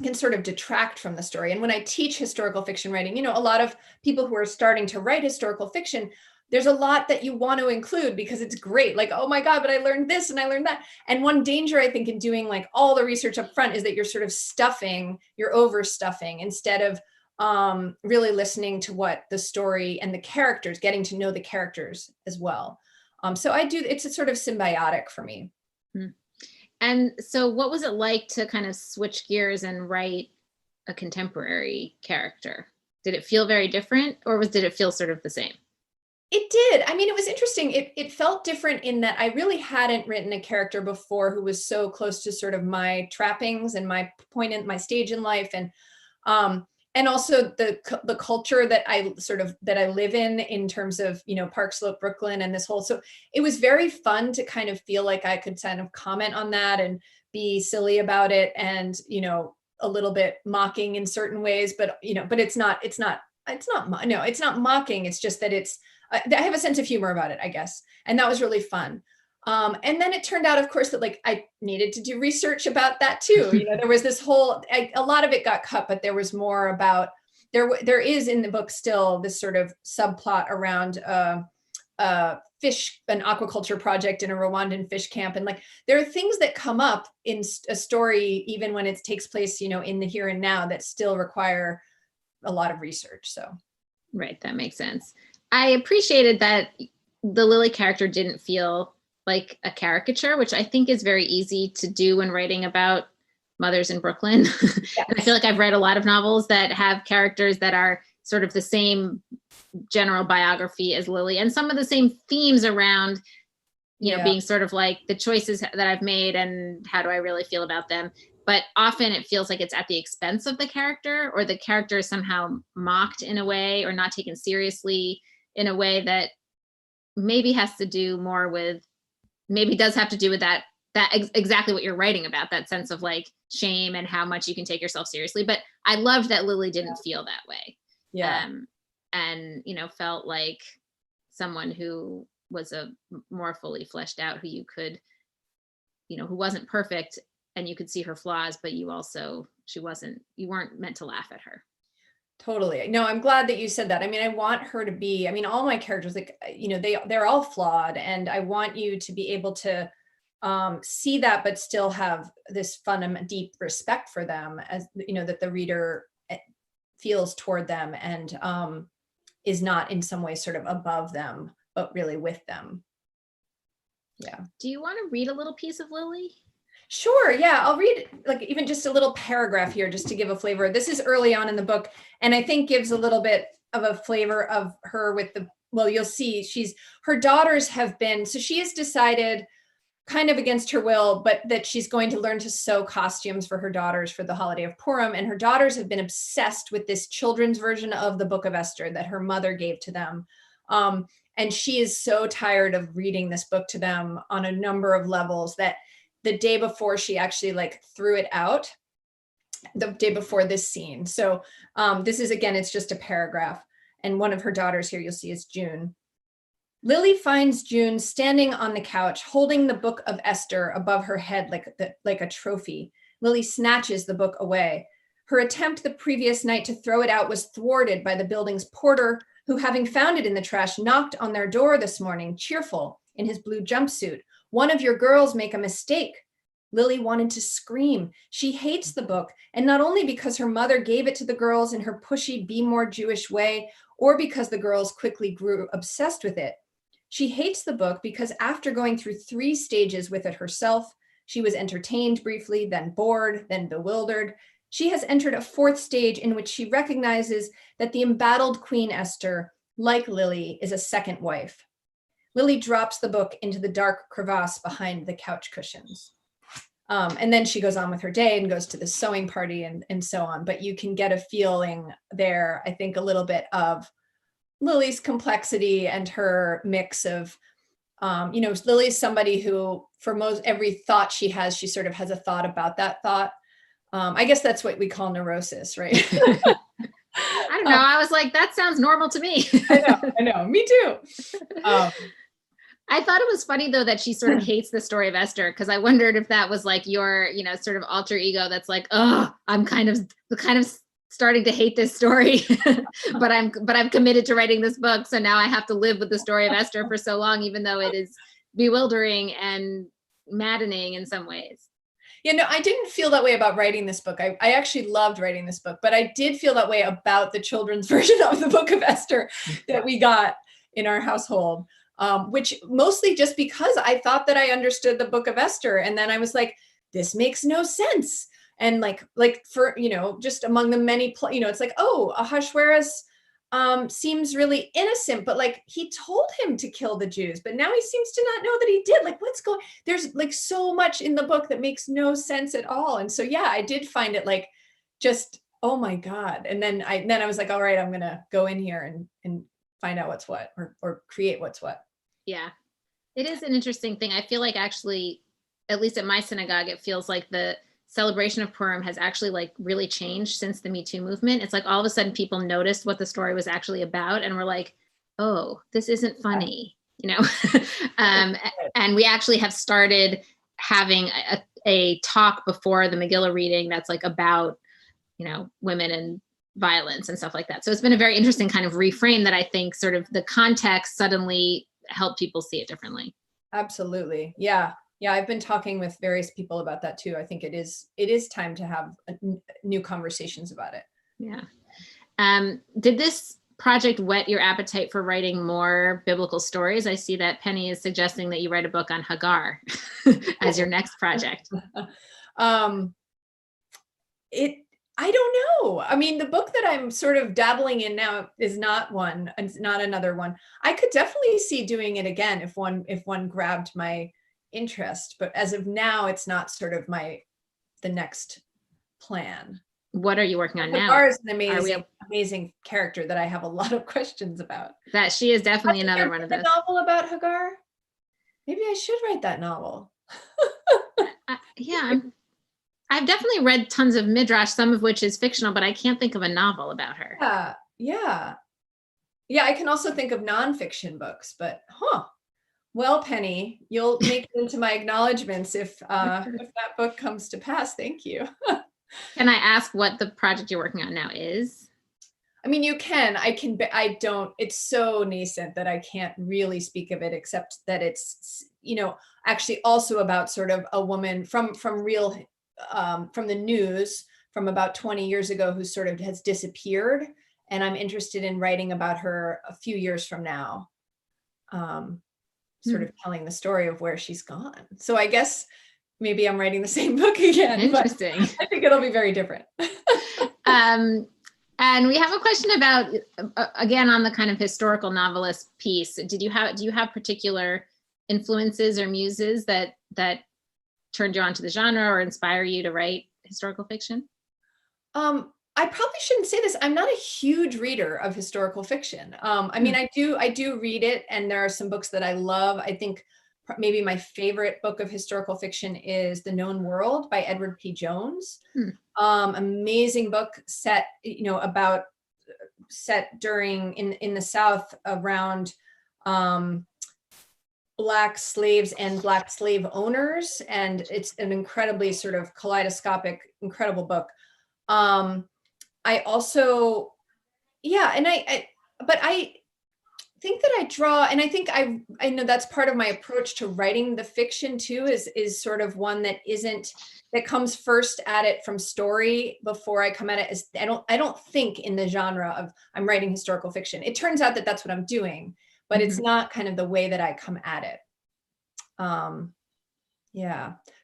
can sort of detract from the story. And when I teach historical fiction writing, a lot of people who are starting to write historical fiction, there's a lot that you want to include because it's great. Like, oh my God, but I learned this and I learned that. And one danger, I think, in doing like all the research up front is that you're sort of you're overstuffing instead of really listening to what the story and the characters, getting to know the characters as well. So it's a sort of symbiotic for me. Hmm. And so what was it like to kind of switch gears and write a contemporary character? Did it feel very different, or did it feel sort of the same? It did. I mean, it was interesting. It felt different in that I really hadn't written a character before who was so close to sort of my trappings and my point in my stage in life. And also the culture that I live in terms of, Park Slope, Brooklyn, and this whole, so it was very fun to kind of feel like I could kind of comment on that and be silly about it and, a little bit mocking in certain ways, but it's not mocking. It's just that I have a sense of humor about it, I guess. And that was really fun. And then it turned out, of course, that like I needed to do research about that too. There was this whole, a lot of it got cut, but there was more about, there is in the book still this sort of subplot around an aquaculture project in a Rwandan fish camp. And like, there are things that come up in a story, even when it takes place, in the here and now, that still require a lot of research. So. Right. That makes sense. I appreciated that the Lily character didn't feel like a caricature, which I think is very easy to do when writing about mothers in Brooklyn. Yeah. And I feel like I've read a lot of novels that have characters that are sort of the same general biography as Lily, and some of the same themes around, you know, being sort of like the choices that I've made and how do I really feel about them. But often it feels like it's at the expense of the character, or the character is somehow mocked in a way or not taken seriously in a way that maybe has to do more with, maybe does have to do with that exactly what you're writing about, that sense of like shame and how much you can take yourself seriously. But I loved that Lily didn't feel that way. Yeah. And, you know, felt like someone who was a more fully fleshed out, who you could, you know, who wasn't perfect and you could see her flaws, but you also, you weren't meant to laugh at her. Totally. No, I'm glad that you said that. I mean, I want her to be, I mean, all my characters, like, you know, they're all flawed, and I want you to be able to see that, but still have this fundamental deep respect for them, as, you know, that the reader feels toward them, and is not in some way sort of above them, but really with them. Yeah. Do you want to read a little piece of Lily? Sure. Yeah. I'll read like even just a little paragraph here just to give a flavor. This is early on in the book, and I think gives a little bit of a flavor of her with the, well, you'll see her daughters have been, so she has decided kind of against her will, but that she's going to learn to sew costumes for her daughters for the holiday of Purim. And her daughters have been obsessed with this children's version of the Book of Esther that her mother gave to them. And she is so tired of reading this book to them on a number of levels that the day before she actually like threw it out, the day before this scene. So this is, again, it's just a paragraph. And one of her daughters here you'll see is June. Lily finds June standing on the couch, holding the Book of Esther above her head like a trophy. Lily snatches the book away. Her attempt the previous night to throw it out was thwarted by the building's porter, who, having found it in the trash, knocked on their door this morning, cheerful, in his blue jumpsuit. "One of your girls make a mistake." Lily wanted to scream. She hates the book, and not only because her mother gave it to the girls in her pushy, be more Jewish way, or because the girls quickly grew obsessed with it. She hates the book because after going through 3 stages with it herself, she was entertained briefly, then bored, then bewildered. She has entered a 4th stage in which she recognizes that the embattled Queen Esther, like Lily, is a second wife. Lily drops the book into the dark crevasse behind the couch cushions. And then she goes on with her day and goes to the sewing party and so on. But you can get a feeling there, I think, a little bit of Lily's complexity and her mix of, you know, Lily's somebody who, for most every thought she has, she sort of has a thought about that thought. I guess that's what we call neurosis, right? I don't know. I was like, that sounds normal to me. I know. Me too. I thought it was funny though that she sort of hates the story of Esther, because I wondered if that was like your, you know, sort of alter ego that's like, oh, I'm kind of starting to hate this story, but I'm committed to writing this book, so now I have to live with the story of Esther for so long, even though it is bewildering and maddening in some ways. Yeah, no, I didn't feel that way about writing this book. I actually loved writing this book, but I did feel that way about the children's version of the Book of Esther that we got in our household. Which mostly just because I thought that I understood the Book of Esther. And then I was like, this makes no sense. And like for, you know, just among the many, you know, it's like, oh, Ahasuerus seems really innocent, but like he told him to kill the Jews, but now he seems to not know that he did. Like, what's going, there's like so much in the book that makes no sense at all. And so, yeah, I did find it like, just, oh my God. And then I was like, all right, I'm going to go in here and find out what's what, or create what's what. Yeah, it is an interesting thing. I feel like actually, at least at my synagogue, it feels like the celebration of Purim has actually like really changed since the Me Too movement. It's like all of a sudden people noticed what the story was actually about and were like, oh, this isn't funny, you know? And we actually have started having a talk before the Megillah reading that's like about, you know, women and violence and stuff like that. So it's been a very interesting kind of reframe that I think sort of the context suddenly help people see it differently. Absolutely. Yeah. I've been talking with various people about that too. I think it is time to have new conversations about it. Yeah. Did this project whet your appetite for writing more biblical stories? I see that Penny is suggesting that you write a book on Hagar as your next project. I don't know. I mean, the book that I'm sort of dabbling in now is not one, it's not another one. I could definitely see doing it again if one grabbed my interest, but as of now, it's not sort of the next plan. What are you working on now? Hagar is an Are we amazing character that I have a lot of questions about. That she is definitely another one of The those. novel about Hagar? Maybe I should write that novel. Yeah, I've definitely read tons of midrash, some of which is fictional, but I can't think of a novel about her. Yeah. I can also think of nonfiction books, but well, Penny, you'll make it into my acknowledgments if that book comes to pass. Thank you. Can I ask what the project you're working on now is? I mean, you can. I don't. It's so nascent that I can't really speak of it, except that it's actually also about sort of a woman from real from the news from about 20 years ago who sort of has disappeared, and I'm interested in writing about her a few years from now, sort of telling the story of where she's gone. So I guess maybe I'm writing the same book again. Interesting. But I think it'll be very different. And we have a question about, again, on the kind of historical novelist piece. Do you have particular influences or muses that turned you onto the genre or inspire you to write historical fiction? I probably shouldn't say this. I'm not a huge reader of historical fiction. I mean, I do read it, and there are some books that I love. I think maybe my favorite book of historical fiction is The Known World by Edward P. Jones. Amazing book set during in the South around Black slaves and Black slave owners. And it's an incredibly sort of kaleidoscopic, incredible book. I also, but I think that I draw, and I think I know that's part of my approach to writing the fiction too, is sort of one that comes first at it from story before I come at it as, I don't think in the genre of I'm writing historical fiction. It turns out that that's what I'm doing, but it's not kind of the way that I come at it.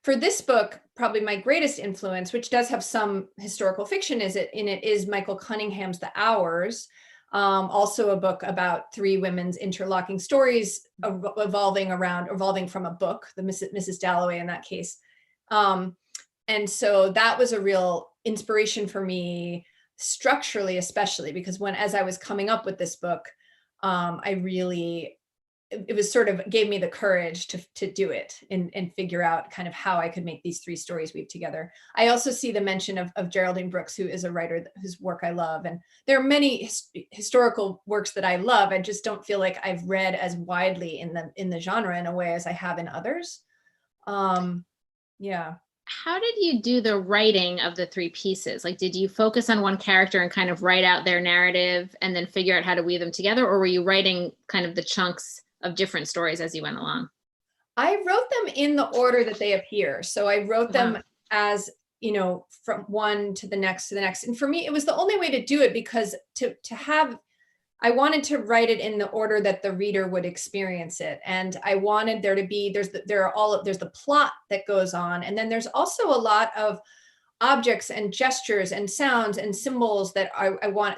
For this book, probably my greatest influence, which does have some historical fiction is Michael Cunningham's The Hours. Also a book about three women's interlocking stories evolving from a book, the Mrs. Dalloway in that case. And so that was a real inspiration for me structurally, especially because as I was coming up with this book, it was sort of gave me the courage to do it and figure out kind of how I could make these three stories weave together. I also see the mention of Geraldine Brooks, who is a writer whose work I love. And there are many historical works that I love. I just don't feel like I've read as widely in the genre in a way as I have in others. How did you do the writing of the three pieces? Like, did you focus on one character and kind of write out their narrative and then figure out how to weave them together? Or were you writing kind of the chunks of different stories as you went along? I wrote them in the order that they appear. So I wrote them as, from one to the next. And for me, it was the only way to do it, because I wanted to write it in the order that the reader would experience it. And I wanted there to be, there's the plot that goes on. And then there's also a lot of objects and gestures and sounds and symbols that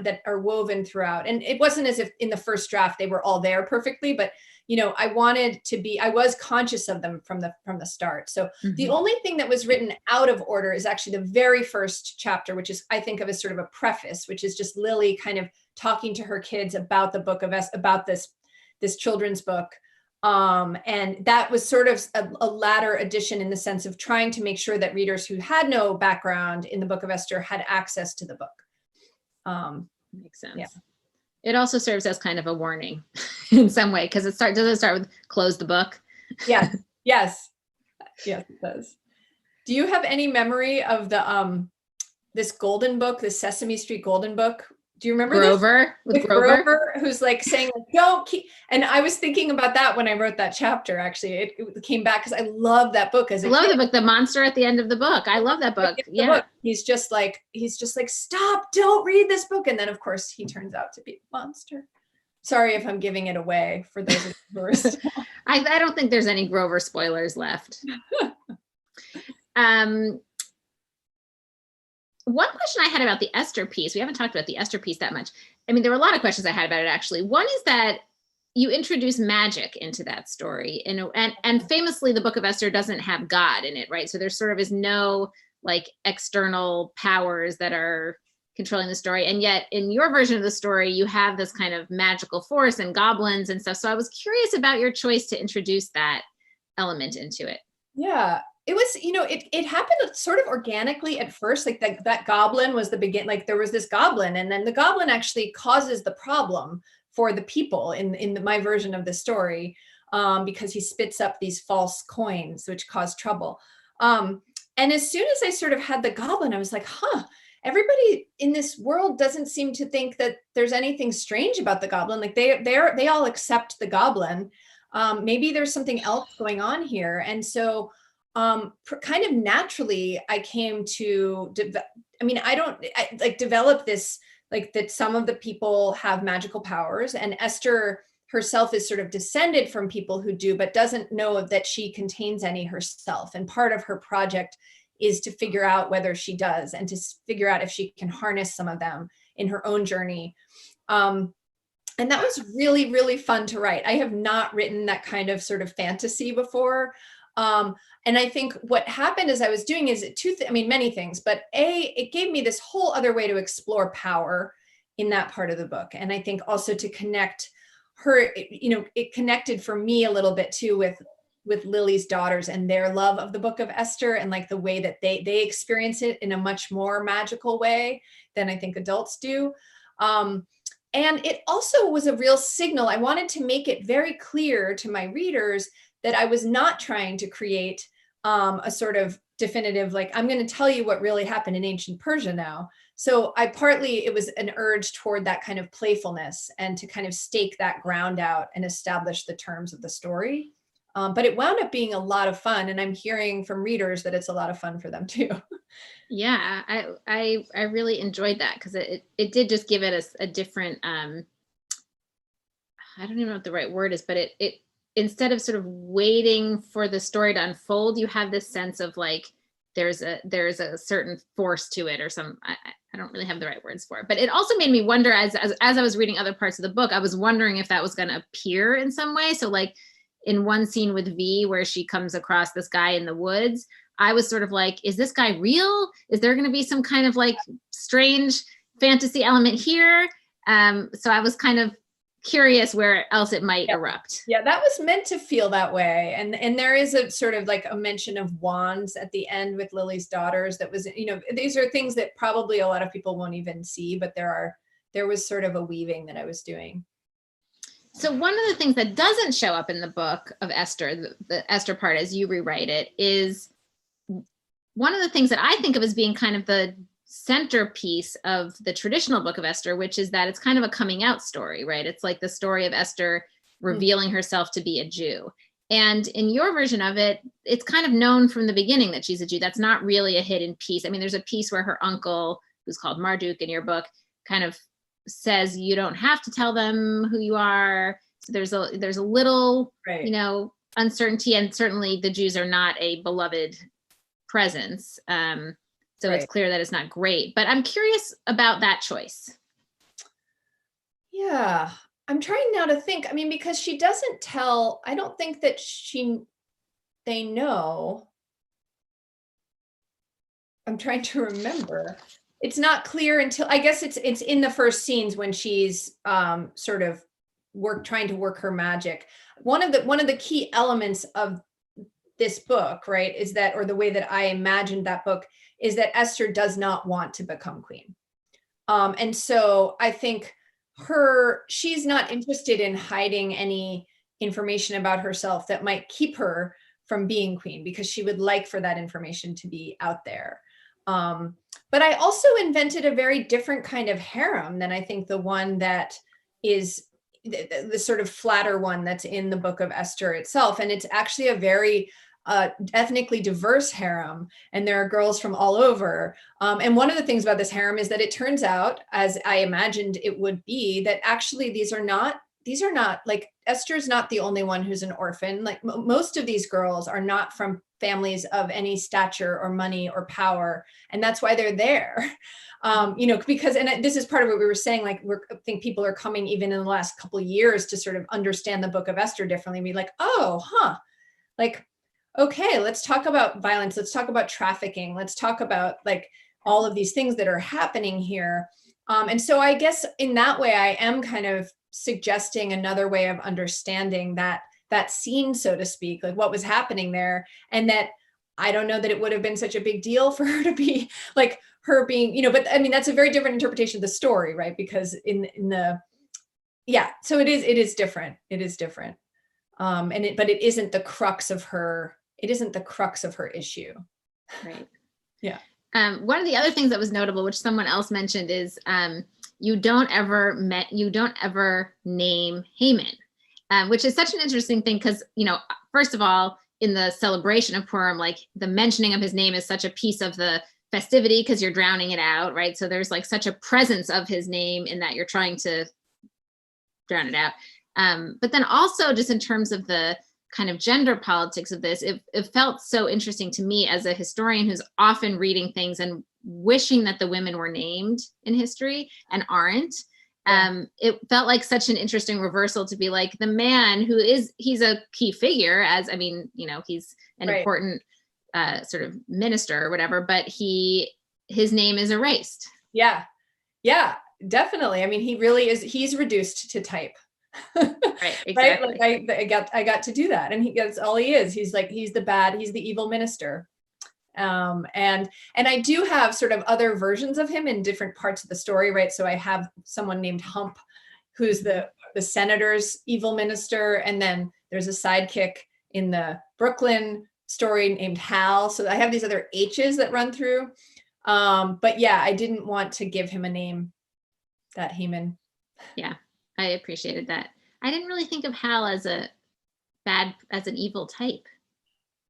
that are woven throughout. And it wasn't as if in the first draft they were all there perfectly, but I was conscious of them from the start. So the only thing that was written out of order is actually the very first chapter, which is I think of as sort of a preface, which is just Lily kind of talking to her kids about the book of about this children's book. And that was sort of a latter addition in the sense of trying to make sure that readers who had no background in the Book of Esther had access to the book. Makes sense. Yeah. It also serves as kind of a warning in some way, because does it start with close the book? Yes, it does. Do you have any memory of the this golden book, the Sesame Street golden book? Do you remember Grover? this? With Grover, who's like saying, don't keep, and I was thinking about that when I wrote that chapter, actually. It came back because I love that book. I love the book, the monster at the end of the book. I love that book. Yeah. Book. He's just like, stop, don't read this book. And then of course he turns out to be a monster. Sorry if I'm giving it away for those of you who are still. I don't think there's any Grover spoilers left. one question I had about the Esther piece, we haven't talked about the Esther piece that much. I mean, there were a lot of questions I had about it, actually. One is that you introduce magic into that story. And famously, the Book of Esther doesn't have God in it, right? So there sort of is no like external powers that are controlling the story. And yet in your version of the story, you have this kind of magical force and goblins and stuff. So I was curious about your choice to introduce that element into it. Yeah, it was, it happened sort of organically at first. Like that goblin was the begin. Like there was this goblin, and then the goblin actually causes the problem for the people in my version of the story, because he spits up these false coins, which cause trouble. And as soon as I sort of had the goblin, I was like, everybody in this world doesn't seem to think that there's anything strange about the goblin. Like they all accept the goblin. Maybe there's something else going on here. And so kind of naturally, I came to, develop this, like that some of the people have magical powers, and Esther herself is sort of descended from people who do, but doesn't know that she contains any herself. And part of her project is to figure out whether she does, and to figure out if she can harness some of them in her own journey. And that was really, really fun to write. I have not written that kind of sort of fantasy before. And I think what happened as I was doing is many things, but it gave me this whole other way to explore power in that part of the book. And I think also to connect her, it connected for me a little bit too with Lily's daughters and their love of the Book of Esther, and like the way that they experience it in a much more magical way than I think adults do. And it also was a real signal. I wanted to make it very clear to my readers that I was not trying to create a sort of definitive, like, I'm going to tell you what really happened in ancient Persia now. So it was an urge toward that kind of playfulness and to kind of stake that ground out and establish the terms of the story. But it wound up being a lot of fun. And I'm hearing from readers that it's a lot of fun for them too. Yeah, I really enjoyed that, because it did just give it a different, I don't even know what the right word is, but it instead of sort of waiting for the story to unfold, you have this sense of like, there's a certain force to it, or I don't really have the right words for it. But it also made me wonder, as I was reading other parts of the book, I was wondering if that was going to appear in some way. So like in one scene with V, where she comes across this guy in the woods, I was sort of like, is this guy real? Is there going to be some kind of like strange fantasy element here? So I was kind of curious where else it might erupt. Yeah, that was meant to feel that way. And there is a sort of like a mention of wands at the end with Lily's daughters. That was, these are things that probably a lot of people won't even see, but there was sort of a weaving that I was doing. So one of the things that doesn't show up in the book of Esther, the Esther part as you rewrite it, is one of the things that I think of as being kind of the centerpiece of the traditional Book of Esther, which is that it's kind of a coming out story, right? It's like the story of Esther revealing herself to be a Jew. And in your version of it, it's kind of known from the beginning that she's a Jew. That's not really a hidden piece. I mean, there's a piece where her uncle, who's called Marduk in your book, kind of says you don't have to tell them who you are. So there's a little, right, uncertainty, and certainly the Jews are not a beloved presence. So right, it's clear that it's not great, but I'm curious about that choice. Yeah, I'm trying now to think. I mean, because she doesn't tell, I don't think that they know. I'm trying to remember. It's not clear until, I guess it's in the first scenes when she's sort of trying to work her magic. One of the key elements of this book, right, is that, or the way that I imagined that book, is that Esther does not want to become queen. And so I think she's not interested in hiding any information about herself that might keep her from being queen, because she would like for that information to be out there. But I also invented a very different kind of harem than I think the one that is the sort of flatter one that's in the Book of Esther itself. And it's actually a very ethnically diverse harem, and there are girls from all over. And one of the things about this harem is that it turns out, as I imagined it would be, that actually these are not these are not like, Esther's not the only one who's an orphan. Like most of these girls are not from families of any stature or money or power. And that's why they're there. Because, and this is part of what we were saying, like, I think people are coming even in the last couple of years to sort of understand the book of Esther differently, and be like, oh, like, okay, let's talk about violence. Let's talk about trafficking. Let's talk about like all of these things that are happening here. And so I guess in that way, I am kind of suggesting another way of understanding that scene, so to speak, like what was happening there. And that I don't know that it would have been such a big deal for her to be like her being, but I mean, that's a very different interpretation of the story, right? Because so it is different. It is different. But it isn't the crux of her, issue. Right. Yeah. One of the other things that was notable, which someone else mentioned, is you don't ever name Haman, which is such an interesting thing because, first of all, in the celebration of Purim, like the mentioning of his name is such a piece of the festivity because you're drowning it out, right? So there's like such a presence of his name in that you're trying to drown it out. But then also just in terms of the kind of gender politics of this, it felt so interesting to me as a historian who's often reading things and wishing that the women were named in history and aren't. It felt like such an interesting reversal to be like the man he's a key figure he's an right. important sort of minister or whatever, but his name is erased. Yeah, definitely. I mean, he really is, he's reduced to type. Right, exactly. Right? Like I got to do that. And that's all he is. He's the evil minister. And I do have sort of other versions of him in different parts of the story, right? So I have someone named Hump, who's the senator's evil minister. And then there's a sidekick in the Brooklyn story named Hal. So I have these other H's that run through. But yeah, I didn't want to give him a name, that Haman. Yeah, I appreciated that. I didn't really think of Hal as an evil type.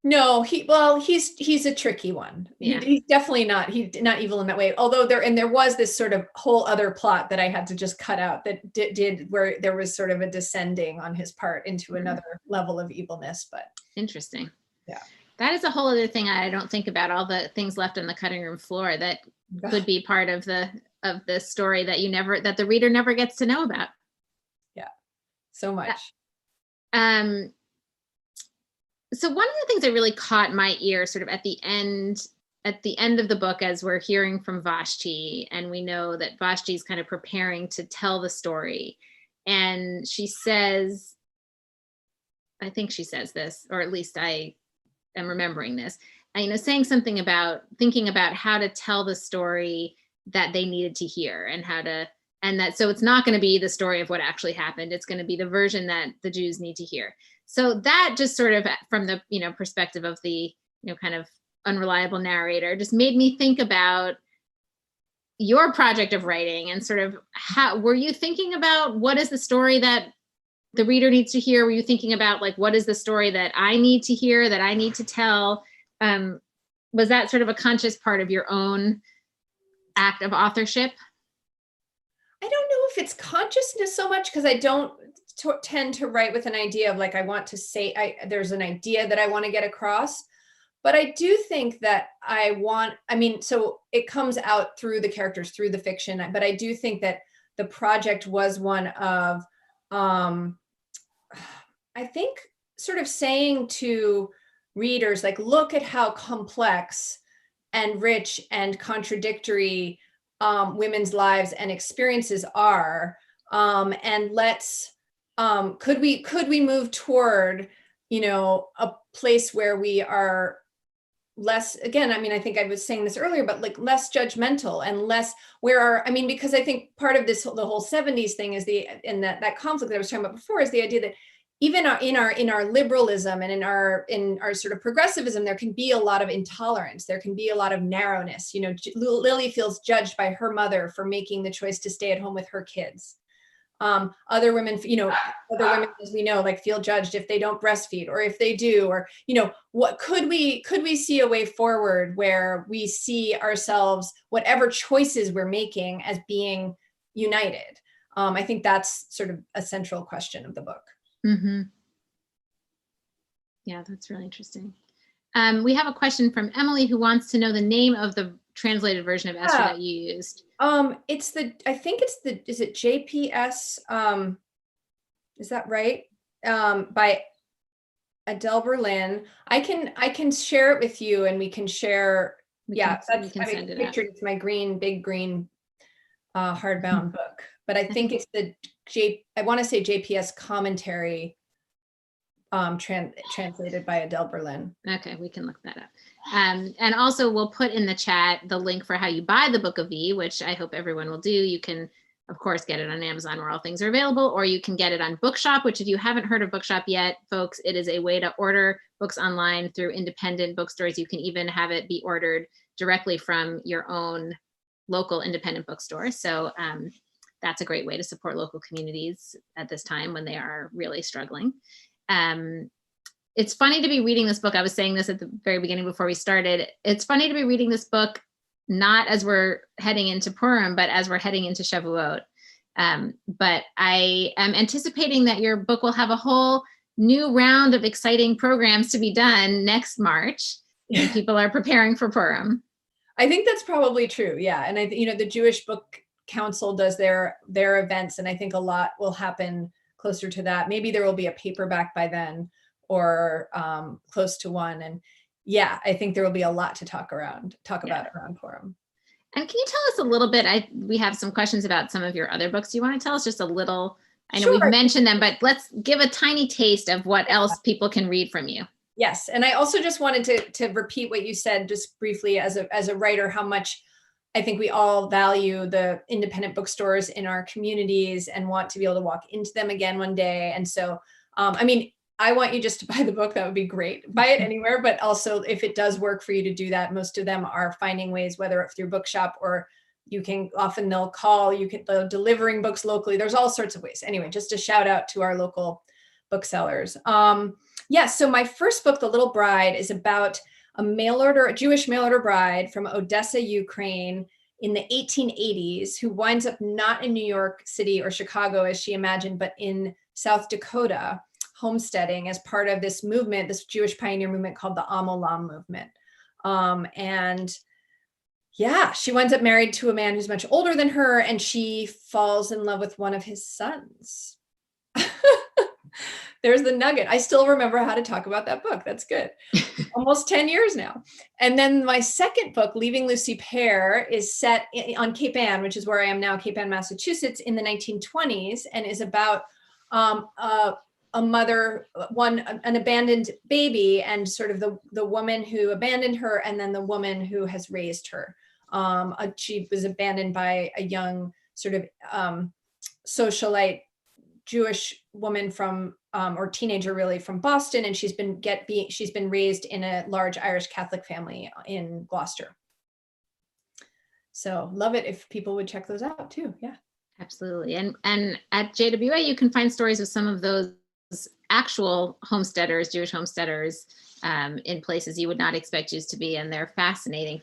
No, he's a tricky one. Yeah. He's definitely not evil in that way. Although there was this sort of whole other plot that I had to just cut out that did where there was sort of a descending on his part into another level of evilness. But interesting. Yeah, that is a whole other thing I don't think about, all the things left on the cutting room floor that could be part of the story that the reader never gets to know about. Yeah, so much. So one of the things that really caught my ear sort of at the end of the book, as we're hearing from Vashti, and we know that Vashti is kind of preparing to tell the story. And she says, I think she says this, or at least I am remembering this, saying something about thinking about how to tell the story that they needed to hear so it's not going to be the story of what actually happened. It's going to be the version that the Jews need to hear. So that just sort of from the, perspective of the, kind of unreliable narrator, just made me think about your project of writing and sort of how were you thinking about what is the story that the reader needs to hear? Were you thinking about like, what is the story that I need to hear, that I need to tell? Was that sort of a conscious part of your own act of authorship? I don't know if it's consciousness so much, because I don't tend to write with an idea of like, I want to say, there's an idea that I want to get across. But I do think that so it comes out through the characters, through the fiction. But I do think that the project was one of, I think, sort of saying to readers, like, look at how complex and rich and contradictory women's lives and experiences are, and let's could we move toward a place where we are less, again, I think I was saying this earlier, but like less judgmental and less because I think part of this, the whole 70s thing is that conflict that I was talking about before, is the idea that even in our liberalism and in our sort of progressivism, there can be a lot of intolerance. There can be a lot of narrowness. Lily feels judged by her mother for making the choice to stay at home with her kids. Other women, as we know, like feel judged if they don't breastfeed, or if they do, or, what could we see a way forward where we see ourselves, whatever choices we're making, as being united. I think that's sort of a central question of the book. Mm-hmm. Yeah, that's really interesting. We have a question from Emily who wants to know the name of the translated version of Esther that you used. Is it JPS? Is that right? By Adele Berlin. I can share it with you, and we can share. Pictured. It's my big green hardbound book, but I think it's I want to say JPS commentary, translated by Adele Berlin. Okay, we can look that up. And also we'll put in the chat the link for how you buy the Book of V, which I hope everyone will do. You can, of course, get it on Amazon where all things are available, or you can get it on Bookshop, which if you haven't heard of Bookshop yet, folks, it is a way to order books online through independent bookstores. You can even have it be ordered directly from your own local independent bookstore. So that's a great way to support local communities at this time when they are really struggling. It's funny to be reading this book. I was saying this at the very beginning before we started. It's funny to be reading this book, not as we're heading into Purim, but as we're heading into Shavuot. But I am anticipating that your book will have a whole new round of exciting programs to be done next March. When people are preparing for Purim. I think that's probably true. Yeah. And the Jewish Book Council does their events, and I think a lot will happen closer to that. Maybe there will be a paperback by then, or close to one. And yeah, I think there will be a lot to talk about around Purim. And can you tell us a little bit, we have some questions about some of your other books. Do you want to tell us just a little? I know we've mentioned them, but let's give a tiny taste of what else people can read from you. Yes. And I also just wanted to repeat what you said just briefly as a writer, how much I think we all value the independent bookstores in our communities and want to be able to walk into them again one day. And so, I want you just to buy the book. That would be great. Buy it anywhere, but also if it does work for you to do that, most of them are finding ways, whether it's through Bookshop or they'll call, they're delivering books locally. There's all sorts of ways. Anyway, just a shout out to our local booksellers. So my first book, The Little Bride, is about a Jewish mail order bride from Odessa, Ukraine in the 1880s, who winds up not in New York City or Chicago as she imagined, but in South Dakota, homesteading as part of this movement, this Jewish pioneer movement called the Am Olam movement. She winds up married to a man who's much older than her, and she falls in love with one of his sons. There's the nugget. I still remember how to talk about that book. That's good. Almost 10 years now. And then my second book, Leaving Lucy Pear, is set on Cape Ann, which is where I am now, Cape Ann, Massachusetts, in the 1920s, and is about a mother, an abandoned baby, and sort of the woman who abandoned her, and then the woman who has raised her. She was abandoned by a young sort of socialite Jewish woman from or teenager really from Boston, and she's been raised in a large Irish Catholic family in Gloucester. So love it if people would check those out too. Yeah, absolutely. And at JWA you can find stories of some of those actual homesteaders, Jewish homesteaders, in places you would not expect Jews to be, and they're fascinating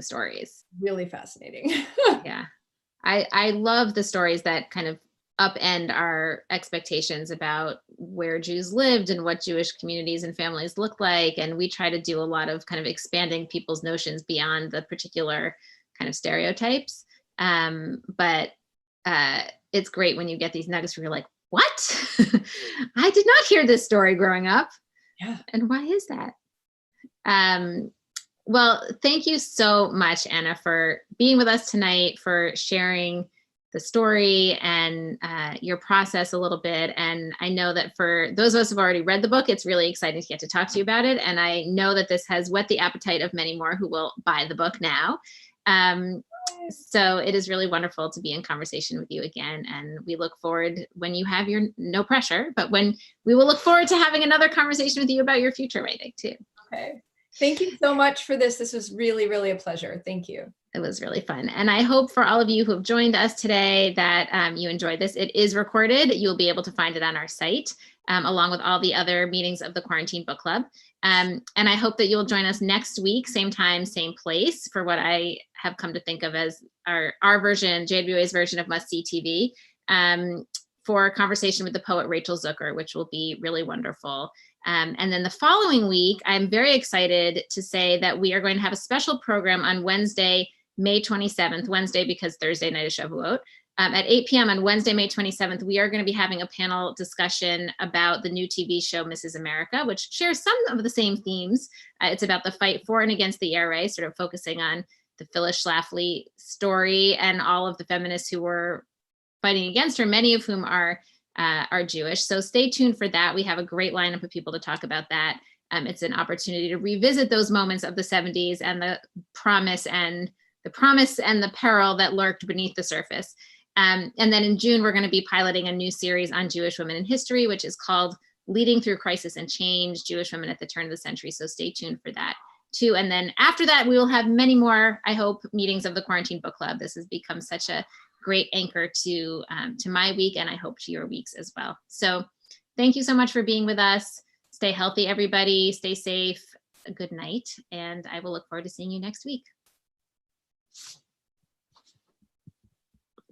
stories. Really fascinating. Yeah, I love the stories that kind of upend our expectations about where Jews lived and what Jewish communities and families look like. And we try to do a lot of kind of expanding people's notions beyond the particular kind of stereotypes. But it's great when you get these nuggets where you're like, what? I did not hear this story growing up. Yeah. And why is that? Well, thank you so much, Anna, for being with us tonight, for sharing the story and your process a little bit. And I know that for those of us who've already read the book, it's really exciting to get to talk to you about it. And I know that this has whet the appetite of many more who will buy the book now. So it is really wonderful to be in conversation with you again. And we look forward when you have your, no pressure, but when we will look forward to having another conversation with you about your future writing too. Okay. Thank you so much for this. This was really, really a pleasure. Thank you. It was really fun. And I hope for all of you who have joined us today that you enjoyed this. It is recorded. You'll be able to find it on our site, along with all the other meetings of the Quarantine Book Club. And I hope that you'll join us next week, same time, same place, for what I have come to think of as our version, JWA's version of Must See TV. for a conversation with the poet Rachel Zucker, which will be really wonderful. And then the following week, I'm very excited to say that we are going to have a special program on Wednesday, May 27th, Wednesday because Thursday night is Shavuot. At 8 p.m. on Wednesday, May 27th, we are going to be having a panel discussion about the new TV show, Mrs. America, which shares some of the same themes. It's about the fight for and against the ERA, sort of focusing on the Phyllis Schlafly story and all of the feminists who were fighting against her, many of whom are Jewish. So stay tuned for that. We have a great lineup of people to talk about that. It's an opportunity to revisit those moments of the 70s and the promise and the peril that lurked beneath the surface. And then in June, we're going to be piloting a new series on Jewish women in history, which is called Leading Through Crisis and Change, Jewish Women at the Turn of the Century. So stay tuned for that too. And then after that, we will have many more, I hope, meetings of the Quarantine Book Club. This has become such a great anchor to my week, and I hope to your weeks as well. So thank you so much for being with us. Stay healthy, everybody. Stay safe. A good night. And I will look forward to seeing you next week.